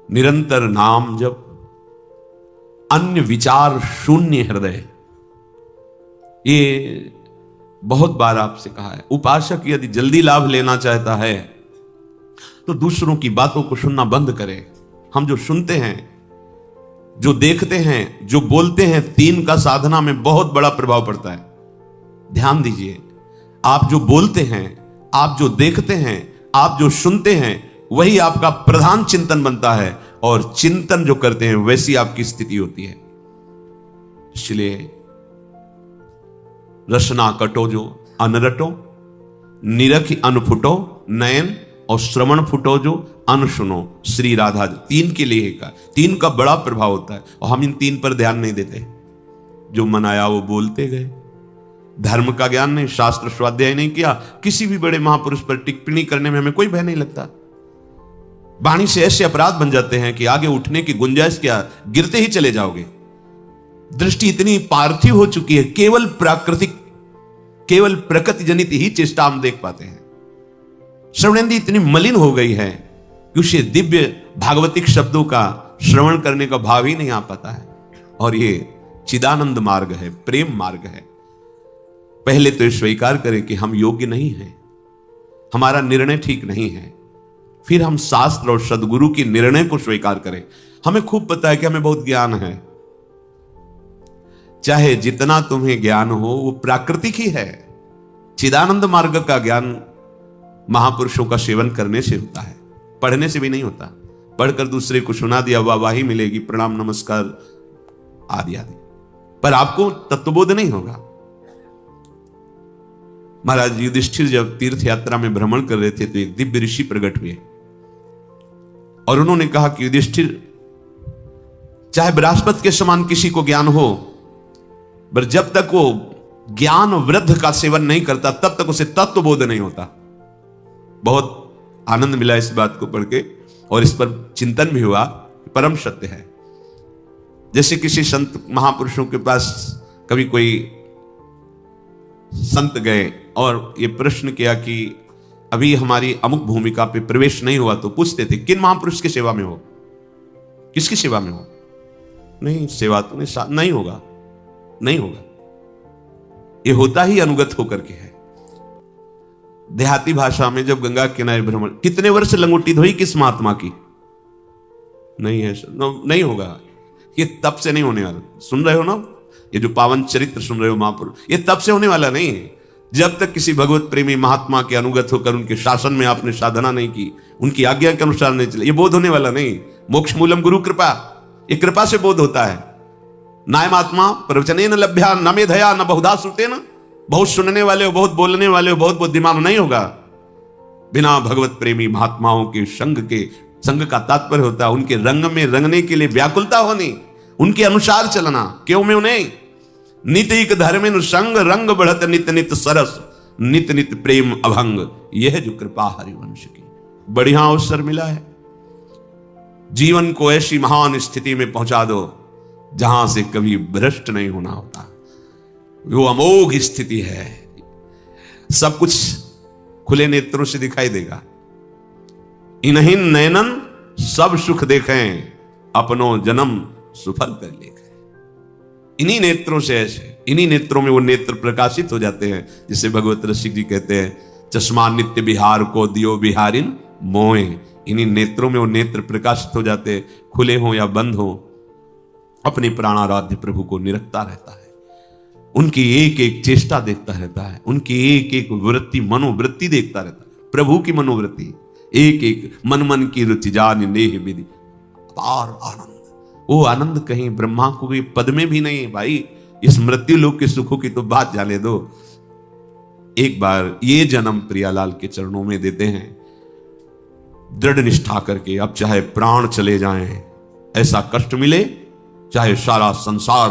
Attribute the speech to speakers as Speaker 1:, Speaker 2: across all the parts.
Speaker 1: निरंतर नाम जप, अन्य विचार शून्य हृदय। ये बहुत बार आपसे कहा है। उपासक यदि जल्दी लाभ लेना चाहता है तो दूसरों की बातों को सुनना बंद करे। हम जो सुनते हैं, जो देखते हैं, जो बोलते हैं, तीन का साधना में बहुत बड़ा प्रभाव पड़ता है। ध्यान दीजिए, आप जो बोलते हैं, आप जो देखते हैं, आप जो सुनते हैं, वही आपका प्रधान चिंतन बनता है, और चिंतन जो करते हैं वैसी आपकी स्थिति होती है। इसलिए रसना कटो जो अनरटो, निरखि अनफुटो नयन, और श्रवण फुटो जो अनसुनो। श्री राधा तीन के लिए का, तीन का बड़ा प्रभाव होता है, और हम इन तीन पर ध्यान नहीं देते। जो मन आया वो बोलते गए, धर्म का ज्ञान नहीं, शास्त्र स्वाध्याय नहीं किया। किसी भी बड़े महापुरुष पर टिप्पणी करने में हमें कोई भय नहीं लगता। वाणी से ऐसे अपराध बन जाते हैं कि आगे उठने की गुंजाइश क्या, गिरते ही चले जाओगे। दृष्टि इतनी पार्थिव हो चुकी है, केवल प्राकृतिक, केवल प्रकृति जनित ही चेष्टा हम देख पाते हैं। श्रवणेंद्रिय इतनी मलिन हो गई है कि उसे दिव्य भागवतिक शब्दों का श्रवण करने का भाव ही नहीं आ पाता है। और ये चिदानंद मार्ग है, प्रेम मार्ग है। पहले तो स्वीकार करें कि हम योग्य नहीं हैं, हमारा निर्णय ठीक नहीं है, फिर हम शास्त्र और सदगुरु की निर्णय को स्वीकार करें। हमें खूब पता है कि हमें बहुत ज्ञान है। चाहे जितना तुम्हें ज्ञान हो वो प्राकृतिक ही है। चिदानंद मार्ग का ज्ञान महापुरुषों का सेवन करने से होता है, पढ़ने से भी नहीं होता। पढ़कर दूसरे को सुना दिया, वाहवाही मिलेगी, प्रणाम नमस्कार आदि आदि, पर आपको तत्वबोध नहीं होगा। महाराज युधिष्ठिर जब तीर्थ यात्रा में भ्रमण कर रहे थे तो एक दिव्य ऋषि प्रकट हुए, और उन्होंने कहा कि युधिष्ठिर, चाहे बृहस्पति के समान किसी को ज्ञान हो, पर जब तक वो ज्ञान वृद्ध का सेवन नहीं करता तब तक उसे तत्वबोध नहीं होता। बहुत आनंद मिला इस बात को पढ़ के, और इस पर चिंतन भी हुआ, परम सत्य है। जैसे किसी संत महापुरुषों के पास कभी कोई संत गए और ये प्रश्न किया कि अभी हमारी अमुक भूमिका पे प्रवेश नहीं हुआ, तो पूछते थे किन महापुरुष की सेवा में हो, किसकी सेवा में हो? नहीं, सेवा तो नहीं होगा, नहीं होगा। ये होता ही अनुगत होकर के है। देहाती भाषा में जब गंगा किनारे भ्रमण, कितने वर्ष लंगोटी धोई किस महात्मा की? नहीं है, नहीं होगा। ये तब से नहीं होने वाला। सुन रहे हो ना, ये जो पावन चरित्र सुन रहे हो महापुरुष, ये तब से होने वाला नहीं है। जब तक किसी भगवत प्रेमी महात्मा के अनुगत होकर उनके शासन में आपने साधना नहीं की, उनकी आज्ञा के अनुसार नहीं चले, ये बोध होने वाला नहीं। मोक्ष मूलम गुरु कृपा, ये कृपा से बोध होता है। नायमात्मा प्रवचने न लभ्या न मेधया न बहुधा श्रुते न। बहुत सुनने वाले हो, बहुत बोलने वाले हो, बहुत बुद्धिमान नहीं होगा। बिना भगवत प्रेमी महात्माओं के संग का तात्पर्य होता है उनके रंग में रंगने के लिए व्याकुलता होनी, उनके अनुसार चलना। क्यों में उन्हें नितिक धर्मिन संग रंग बढ़त नित नित सरस, नित नित प्रेम अभंग। यह जो कृपा हरिवंश की बढ़िया अवसर मिला है, जीवन को ऐसी महान स्थिति में पहुंचा दो जहां से कभी भ्रष्ट नहीं होना होता। वो अमोघ स्थिति है, सब कुछ खुले नेत्रों से दिखाई देगा। इन्हीं नयनन सब सुख देखें, अपनो जन्म सुफल कर लेखें। इन्हीं नेत्रों से, ऐसे इन्हीं नेत्रों में वो नेत्र प्रकाशित हो जाते हैं, जिसे भगवत रसिक जी कहते हैं, चश्मा नित्य बिहार को दियो बिहारिन मोए। इन्हीं नेत्रों में वो नेत्र प्रकाशित हो जाते हैं, खुले हो या बंद हो, अपने प्राणाराध्य प्रभु को निरखता रहता है, उनकी एक एक चेष्टा देखता रहता है, उनकी एक एक वृत्ति मनोवृत्ति देखता रहता है, प्रभु की मनोवृत्ति, एक एक मन मन की रुचि जान नेह विधि। अपार आनंद, वो आनंद कहीं ब्रह्मा को भी पद में भी नहीं है भाई। इस मृत्यु लोक के सुखों की तो बात जाने दो। एक बार ये जन्म प्रियालाल के चरणों में देते हैं, दृढ़ निष्ठा करके। अब चाहे प्राण चले जाएं, ऐसा कष्ट मिले, चाहे सारा संसार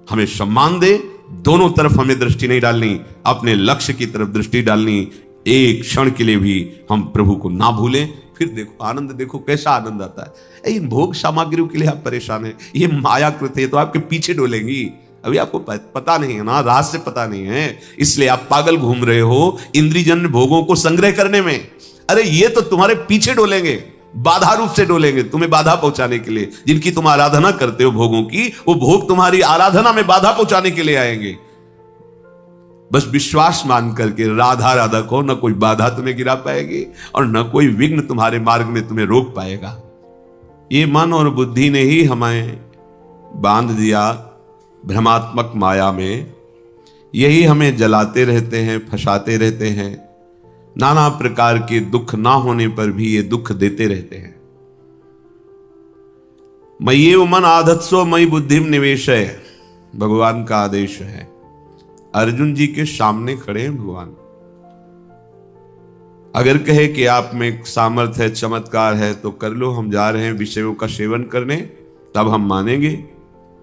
Speaker 1: हमें सम्मान दे, दोनों तरफ हमें दृष्टि नहीं डालनी, अपने लक्ष्य की तरफ दृष्टि डालनी। एक क्षण के लिए भी हम प्रभु को ना भूलें। फिर देखो आनंद, देखो कैसा आनंद आता है। इन भोग सामग्रियों के लिए आप परेशान हैं, ये माया कृत है, तो आपके पीछे डोलेंगी। अभी आपको पता नहीं है ना, रहस्य पता नहीं है, इसलिए आप पागल घूम रहे हो इंद्रियजन्य भोगों को संग्रह करने में। अरे ये तो तुम्हारे पीछे डोलेंगे, बाधा रूप से डोलेंगे, तुम्हें बाधा पहुंचाने के लिए। जिनकी तुम आराधना करते हो भोगों की, वो भोग तुम्हारी आराधना में बाधा पहुंचाने के लिए आएंगे। बस विश्वास मान करके राधा राधा को, न कोई बाधा तुम्हें गिरा पाएगी और न कोई विघ्न तुम्हारे मार्ग में तुम्हें रोक पाएगा। ये मन और बुद्धि ने ही हमें बांध दिया भ्रमात्मक माया में। यही हमें जलाते रहते हैं, फंसाते रहते हैं। नाना प्रकार के दुख ना होने पर भी ये दुख देते रहते हैं। मय्येव मन आधत्सो मयि बुद्धिम निवेशय, भगवान का आदेश है। अर्जुन जी के सामने खड़े हैं भगवान। अगर कहे कि आप में सामर्थ्य है, चमत्कार है, तो कर लो, हम जा रहे हैं विषयों का सेवन करने, तब हम मानेंगे।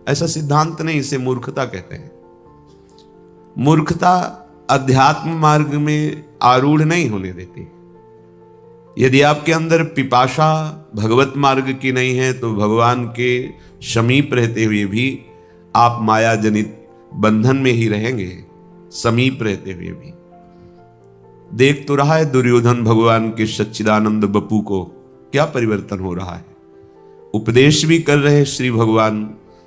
Speaker 1: ऐसा सिद्धांत नहीं, इसे मूर्खता कहते हैं। मूर्खता अध्यात्म मार्ग में आरूढ़ नहीं होने देती। यदि आपके अंदर पिपाशा भगवत मार्ग की नहीं है, तो भगवान के समीप रहते हुए भी आप माया जनित बंधन में ही रहेंगे, समीप रहते हुए भी। देख तो रहा है दुर्योधन भगवान के सच्चिदानंद बपू को, क्या परिवर्तन हो रहा है। उपदेश भी कर रहे श्री भगवान,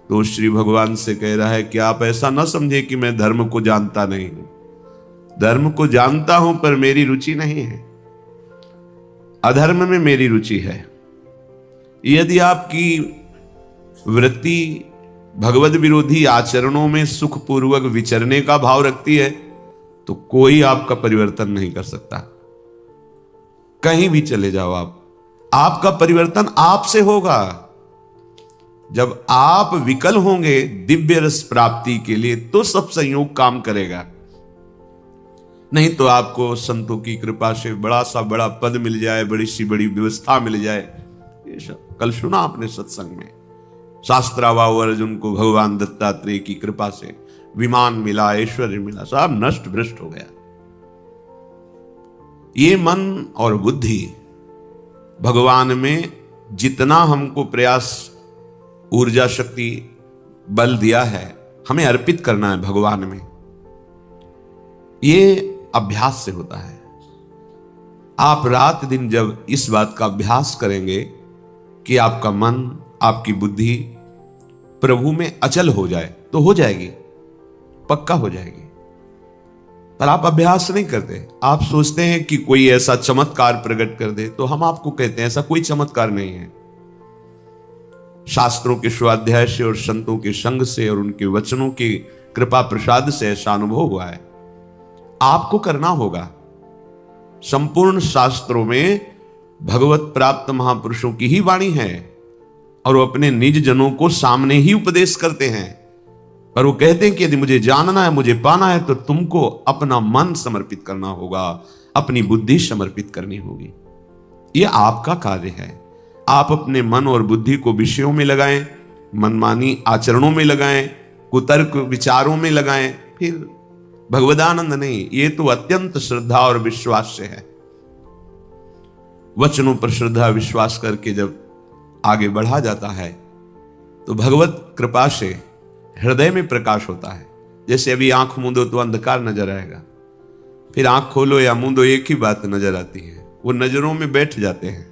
Speaker 1: तो श्री भगवान से कह रहा है कि आप ऐसा न समझे कि मैं धर्म को जानता नहीं हूं। धर्म को जानता हूं, पर मेरी रुचि नहीं है, अधर्म में मेरी रुचि है। यदि आपकी वृत्ति भगवद विरोधी आचरणों में सुखपूर्वक विचरने का भाव रखती है, तो कोई आपका परिवर्तन नहीं कर सकता। कहीं भी चले जाओ आपका परिवर्तन आपसे होगा। जब आप विकल होंगे दिव्य रस प्राप्ति के लिए, तो सब संयोग काम करेगा। नहीं तो आपको संतों की कृपा से बड़ा सा बड़ा पद मिल जाए, बड़ी सी बड़ी व्यवस्था मिल जाए। ये सब कल सुना आपने सत्संग में, शास्त्रावाह अर्जुन को भगवान दत्तात्रेय की कृपा से विमान मिला, ऐश्वर्य मिला, सब नष्ट भ्रष्ट हो गया। ये मन और बुद्धि भगवान में जितना हमको प्रयास, ऊर्जा, शक्ति, बल दिया है, हमें अर्पित करना है भगवान में। ये अभ्यास से होता है। आप रात दिन जब इस बात का अभ्यास करेंगे कि आपका मन, आपकी बुद्धि प्रभु में अचल हो जाए, तो हो जाएगी, पक्का हो जाएगी। पर आप अभ्यास नहीं करते। आप सोचते हैं कि कोई ऐसा चमत्कार प्रकट कर दे, तो हम आपको कहते हैं ऐसा कोई चमत्कार नहीं है। शास्त्रों के स्वाध्याय से और संतों के संग से और उनके वचनों की कृपा प्रसाद से ऐसा अनुभव हुआ है। आपको करना होगा। संपूर्ण शास्त्रों में भगवत प्राप्त महापुरुषों की ही वाणी है और वो अपने निज जनों को सामने ही उपदेश करते हैं। पर वो कहते हैं कि यदि मुझे जानना है, मुझे पाना है, तो तुमको अपना मन समर्पित करना होगा, अपनी बुद्धि समर्पित करनी होगी। यह आपका कार्य है। आप अपने मन और बुद्धि को विषयों में लगाएं, मनमानी आचरणों में लगाएं, कुतर्क विचारों में लगाएं, फिर भगवदानंद नहीं। ये तो अत्यंत श्रद्धा और विश्वास से है। वचनों पर श्रद्धा विश्वास करके जब आगे बढ़ा जाता है, तो भगवत कृपा से हृदय में प्रकाश होता है। जैसे अभी आंख मूंदो तो अंधकार नजर आएगा, फिर आंख खोलो या मूंदो एक ही बात नजर आती है। वो नजरों में बैठ जाते हैं।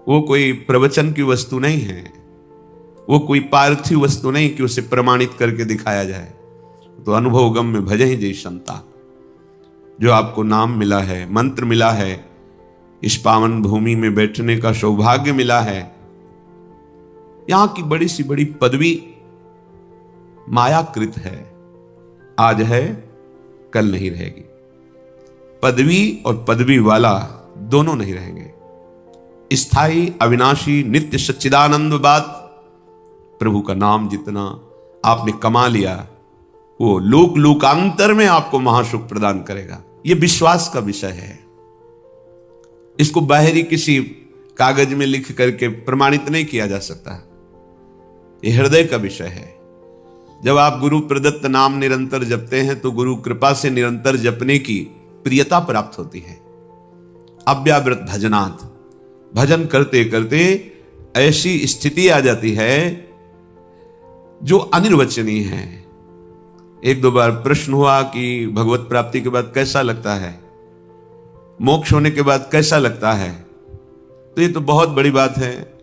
Speaker 1: वो कोई प्रवचन की वस्तु नहीं है, वो कोई पार्थिव वस्तु नहीं कि उसे प्रमाणित करके दिखाया जाए। तो अनुभव गम में भजे ही जय संता। जो आपको नाम मिला है, मंत्र मिला है, इस पावन भूमि में बैठने का सौभाग्य मिला है, यहां की बड़ी सी बड़ी पदवी मायाकृत है। आज है, कल नहीं रहेगी। पदवी और पदवी वाला दोनों नहीं रहेंगे। स्थायी, अविनाशी, नित्य सच्चिदानंद बात, प्रभु का नाम जितना आपने कमा लिया, वो लोक लोकांतर में आपको महासुख प्रदान करेगा। यह विश्वास का विषय है। इसको बाहरी किसी कागज में लिख करके प्रमाणित नहीं किया जा सकता। यह हृदय का विषय है। जब आप गुरु प्रदत्त नाम निरंतर जपते हैं, तो गुरु कृपा से निरंतर जपने की प्रियता प्राप्त होती है। अव्यावृत भजनात्, भजन करते करते ऐसी स्थिति आ जाती है जो अनिर्वचनीय है। एक दो बार प्रश्न हुआ कि भगवत प्राप्ति के बाद कैसा लगता है, मोक्ष होने के बाद कैसा लगता है, तो ये तो बहुत बड़ी बात है।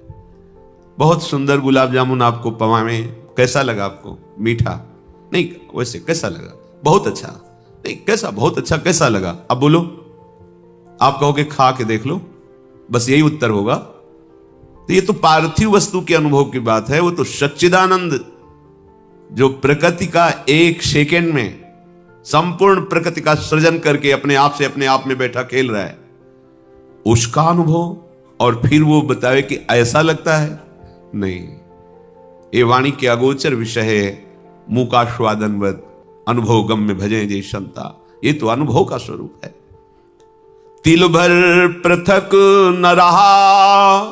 Speaker 1: बहुत सुंदर गुलाब जामुन आपको पवा में, कैसा लगा आपको? मीठा नहीं, वैसे कैसा लगा? बहुत अच्छा नहीं, कैसा? बहुत अच्छा कैसा लगा? अब बोलो, आप कहोगे खा के देख लो, बस यही उत्तर होगा। तो ये तो पार्थिव वस्तु के अनुभव की बात है। वो तो सच्चिदानंद जो प्रकृति का एक सेकेंड में संपूर्ण प्रकृति का सृजन करके अपने आप से अपने आप में बैठा खेल रहा है, उसका अनुभव, और फिर वो बतावे कि ऐसा लगता है। नहीं, ये वाणी के अगोचर विषय है। मूकास्वादनवत अनुभव गम में भजे जय संता, ये तो अनुभव का स्वरूप है। तिल भर पृथक न रहा,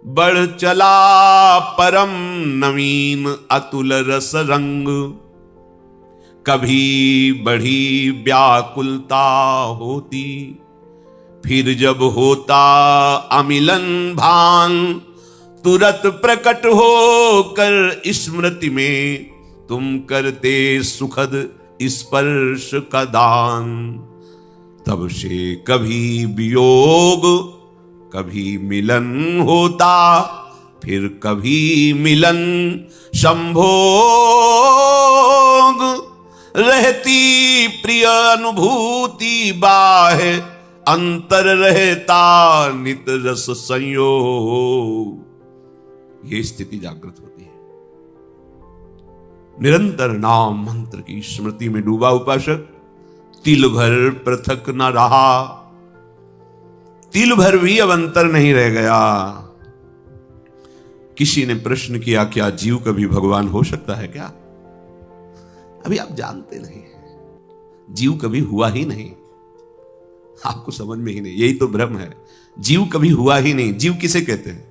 Speaker 1: बढ़ चला परम नवीन अतुल रस रंग। कभी बढ़ी व्याकुलता होती, फिर जब होता अमिलन भान। तुरत प्रकट हो कर स्मृति में, तुम करते सुखद स्पर्श का दान। तब से कभी वियोग, कभी मिलन होता, फिर कभी मिलन संभोग। रहती प्रिय अनुभूति बाह्य, अंतर रहता नित रस संयोग। ये स्थिति जागृत होती है। निरंतर नाम मंत्र की स्मृति में डूबा उपासक तिल भर पृथक न रहा। तिल भर भी अब अंतर नहीं रह गया। किसी ने प्रश्न किया, क्या जीव कभी भगवान हो सकता है क्या? अभी आप जानते नहीं, जीव कभी हुआ ही नहीं, आपको समझ में ही नहीं। यही तो भ्रम है, जीव कभी हुआ ही नहीं। जीव किसे कहते हैं?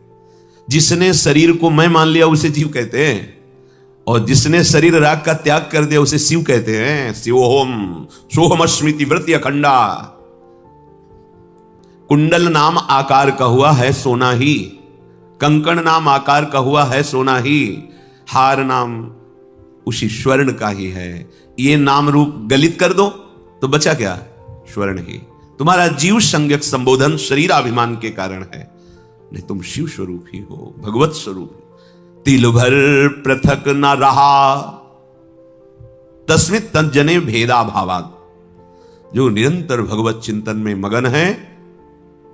Speaker 1: जिसने शरीर को मैं मान लिया उसे जीव कहते हैं, और जिसने शरीर राग का त्याग कर दिया उसे शिव कहते हैं। शिवोहम सोहम स्मृति वृत्ति अखंडा। कुंडल नाम आकार का हुआ है सोना ही, कंकण नाम आकार का हुआ है सोना ही, हार नाम उसी स्वर्ण का ही है। ये नाम रूप गलित कर दो तो बचा क्या? स्वर्ण ही। तुम्हारा जीव संज्ञक संबोधन शरीराभिमान के कारण है, नहीं तुम शिव स्वरूप ही हो, भगवत स्वरूप। तिल भर पृथक न रहा, तस्मित तज्जने भेदा भावाद। जो निरंतर भगवत चिंतन में मगन है,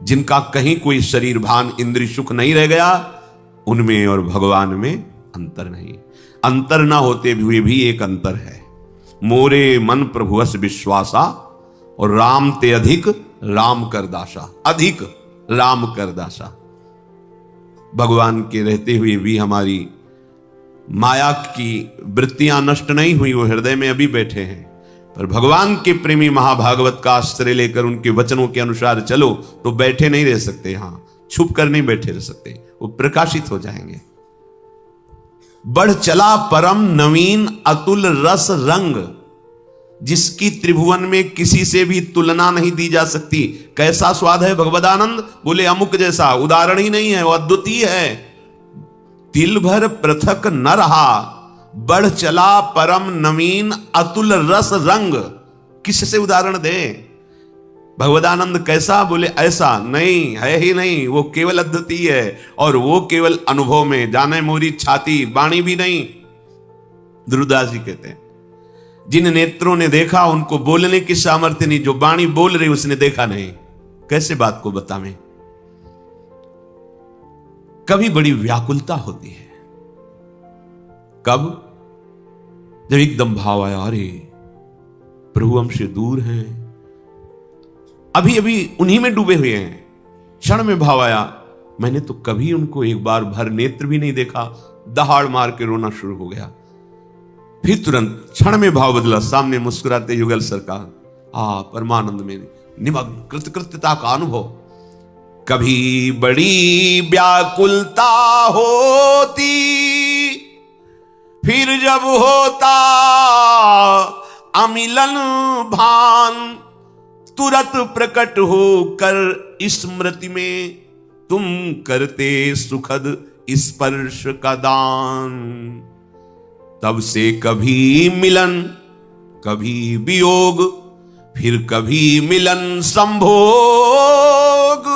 Speaker 1: जिनका कहीं कोई शरीर भान इंद्रिय सुख नहीं रह गया, उनमें और भगवान में अंतर नहीं। अंतर ना होते हुए भी एक अंतर है। मोरे मन प्रभुवस विश्वासा, और राम ते अधिक राम कर दासा। अधिक राम कर दासा। भगवान के रहते हुए भी हमारी माया की वृत्तियां नष्ट नहीं हुई, वो हृदय में अभी बैठे हैं। पर भगवान के प्रेमी महाभागवत का आश्रय लेकर उनके वचनों के अनुसार चलो तो बैठे नहीं रह सकते। हां, छुप कर नहीं बैठे रह सकते, वो प्रकाशित हो जाएंगे। बढ़ चला परम नवीन अतुल रस रंग, जिसकी त्रिभुवन में किसी से भी तुलना नहीं दी जा सकती। कैसा स्वाद है भगवदानंद? बोले अमुक जैसा, उदाहरण ही नहीं है, वो अद्वितीय है। तिल भर पृथक न रहा, बढ़ चला परम नवीन अतुल रस रंग। किससे उदाहरण दे? भगवदानंद कैसा? बोले ऐसा नहीं है ही नहीं, वो केवल अद्वितीय है, और वो केवल अनुभव में। जाने मोरी छाती, वाणी भी नहीं। ध्रुवदास जी कहते हैं, जिन नेत्रों ने देखा उनको बोलने की सामर्थ्य नहीं, जो वाणी बोल रही उसने देखा नहीं। कैसे बात को बतावें? कभी बड़ी व्याकुलता होती है। कब? जब एकदम भाव आया, अरे प्रभु हमसे दूर हैं, अभी अभी उन्हीं में डूबे हुए हैं। क्षण में भाव आया, मैंने तो कभी उनको एक बार भर नेत्र भी नहीं देखा। दहाड़ मार के रोना शुरू हो गया। फिर तुरंत क्षण में भाव बदला, सामने मुस्कुराते युगल सरकार, परमानंद में निमग्न कृतकृत्यता का अनुभव। कभी बड़ी व्याकुलता होती, फिर जब होता अमिलन भान। तुरंत प्रकट होकर स्मृति में, तुम करते सुखद स्पर्श का दान। तब से कभी मिलन, कभी वियोग, फिर कभी मिलन संभोग।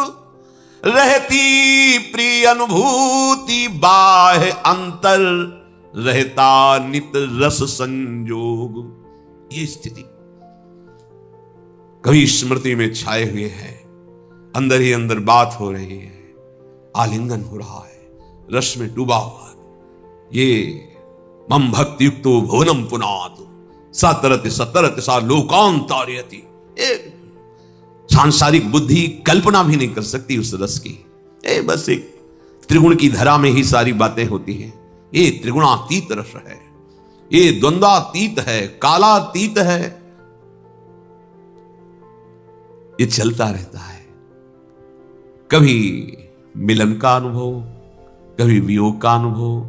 Speaker 1: रहती प्रिय अनुभूति बाह्य अंतर, रहता नित रस संजोग। ये स्थिति कभी स्मृति में छाए हुए है, अंदर ही अंदर बात हो रही है, आलिंगन हो रहा है, रस में डूबा हुआ है। ये मम भक्ति युक्तो भुवनम पुनात सतरत सतरत सा लोकांतार्यति। सांसारिक बुद्धि कल्पना भी नहीं कर सकती उस रस की। बस एक त्रिगुण की धरा में ही सारी बातें होती हैं। ये त्रिगुणातीत रस है, ये द्वंद्वातीत है, कालातीत है, ये चलता रहता है। कभी मिलन का अनुभव, कभी वियोग का अनुभव,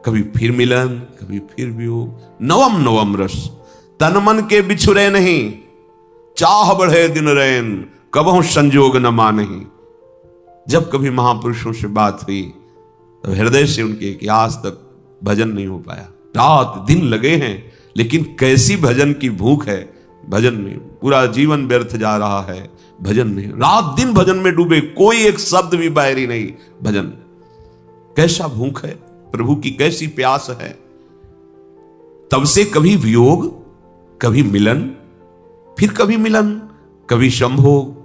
Speaker 1: कभी फिर मिलन, कभी फिर वियोग। नवम नवम रस तन मन के बिछुरे नहीं, चाह बढ़े दिन रैन कबहु संजोग न मानहि। जब कभी महापुरुषों से बात हुई तो हृदय से उनके कि आज तक भजन नहीं हो पाया, रात दिन लगे हैं, लेकिन कैसी भजन की भूख है, भजन में पूरा जीवन व्यर्थ जा रहा है, भजन नहीं, रात दिन भजन में डूबे, कोई एक शब्द भी बाहरी नहीं भजन। कैसा भूख है, प्रभु की कैसी प्यास है। तब से कभी वियोग, कभी मिलन, फिर कभी मिलन, कभी संभोग।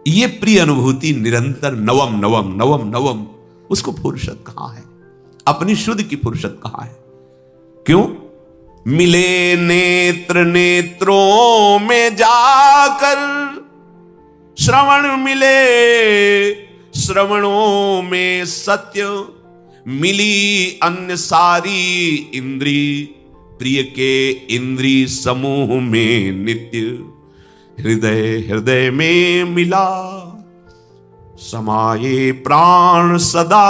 Speaker 1: ये प्रिय अनुभूति निरंतर नवम नवम नवम नवम। उसको फुर्सत कहां है, अपनी शुद्ध की फुर्सत कहां है? क्यों? मिले नेत्र नेत्रों में जाकर, श्रवण मिले श्रवणों में सत्य, मिली अन्य सारी इंद्री, प्रिय के इंद्री समूह में नित्य। हृदय हृदय में मिला समाये प्राण सदा,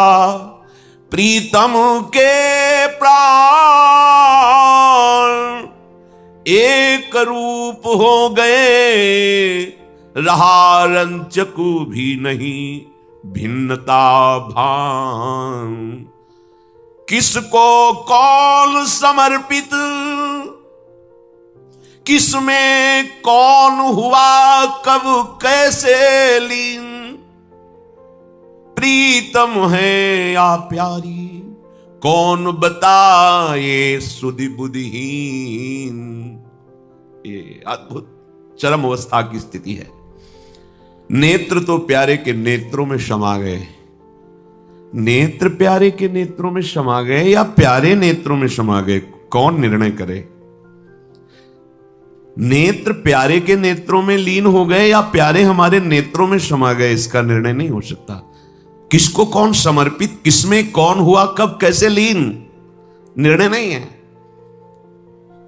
Speaker 1: प्रीतम के प्राण एक रूप हो गए, रहा रंचकु भी नहीं भिन्नता भान। किसको कौन समर्पित, किसमें कौन हुआ कब कैसे लीन, प्रीतम है या प्यारी कौन बताए सुधि बुद्धिहीन। ये अद्भुत चरम अवस्था की स्थिति है। नेत्र तो प्यारे के नेत्रों में समा गए, नेत्र प्यारे के नेत्रों में समा गए या प्यारे नेत्रों में समा गए, कौन निर्णय करे? नेत्र प्यारे के नेत्रों में लीन हो गए या प्यारे हमारे नेत्रों में समा गए, इसका निर्णय नहीं हो सकता। किसको कौन समर्पित, किसमें कौन हुआ कब कैसे लीन, निर्णय नहीं है।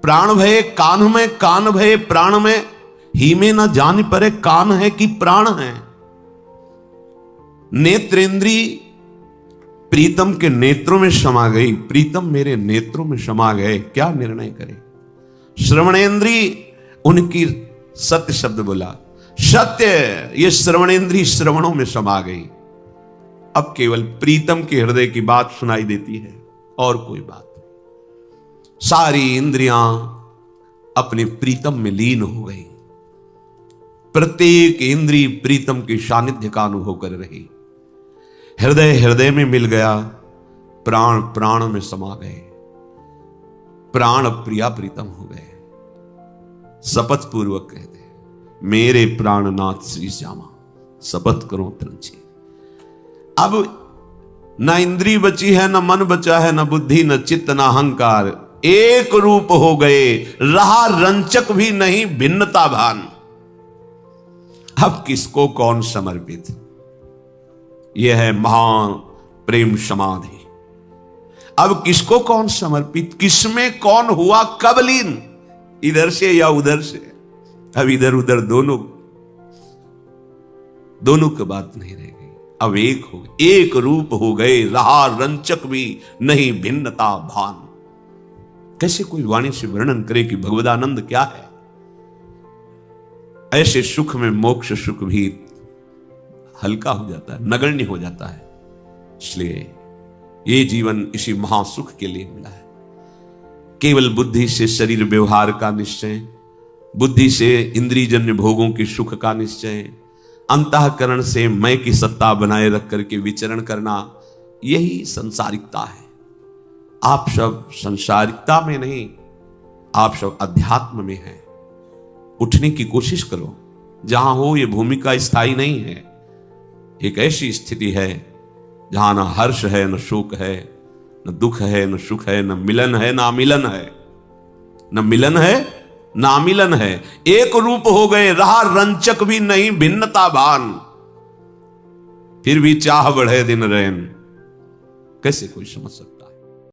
Speaker 1: प्राण भय कान में, कान भय प्राण में, ही में न जान परे कान है कि प्राण है। नेत्रेंद्री प्रीतम के नेत्रों में समा गई, प्रीतम मेरे नेत्रों में समा गए, क्या निर्णय करे? श्रवणेंद्री उनकी सत्य शब्द बोला, सत्य, ये श्रवणेंद्री श्रवणों में समा गई। अब केवल प्रीतम के हृदय की बात सुनाई देती है और कोई बात नहीं। सारी इंद्रियां अपने प्रीतम में लीन हो गई, प्रत्येक इंद्रिय प्रीतम के सानिध्य का अनुभव कर रही। हृदय हृदय में मिल गया, प्राण प्राण में समा गए, प्राण प्रिया प्रीतम हो गए। शपथ पूर्वक कहते, मेरे प्राणनाथ श्री श्यामा शपथ करो त्रंची। अब न इंद्री बची है, न मन बचा है, न बुद्धि, न चित्त, न अहंकार, एक रूप हो गए, रहा रंचक भी नहीं भिन्नता भान। अब किसको कौन समर्पित? यह है महान प्रेम समाधि। अब किसको कौन समर्पित, किसमें कौन हुआ कब लीन, इधर से या उधर से? अब इधर उधर दोनों की बात नहीं रह गई। अब एक हो गए, एक रूप हो गए, रहा रंचक भी नहीं भिन्नता भान। कैसे कोई वाणी से वर्णन करे कि भगवदानंद क्या है? ऐसे सुख में मोक्ष सुख भी हल्का हो जाता है, नगण्य हो जाता है। इसलिए ये जीवन इसी महासुख के लिए मिला है। केवल बुद्धि से शरीर व्यवहार का निश्चय, बुद्धि से इंद्रियजन्य भोगों के सुख का निश्चय, अंतःकरण से मैं की सत्ता बनाए रख करके विचरण करना, यही संसारिकता है। आप सब संसारिकता में नहीं, आप सब अध्यात्म में हैं। उठने की कोशिश करो। जहां हो ये भूमिका स्थायी नहीं है। एक ऐसी स्थिति है जहां न हर्ष है, न शोक है, न दुख है, न सुख है, न मिलन है, न अमिलन है। न मिलन है, न अमिलन है। एक रूप हो गए, रहा रंचक भी नहीं भिन्नता भान। फिर भी चाह बढ़े दिन रैन। कैसे कोई समझ सकता?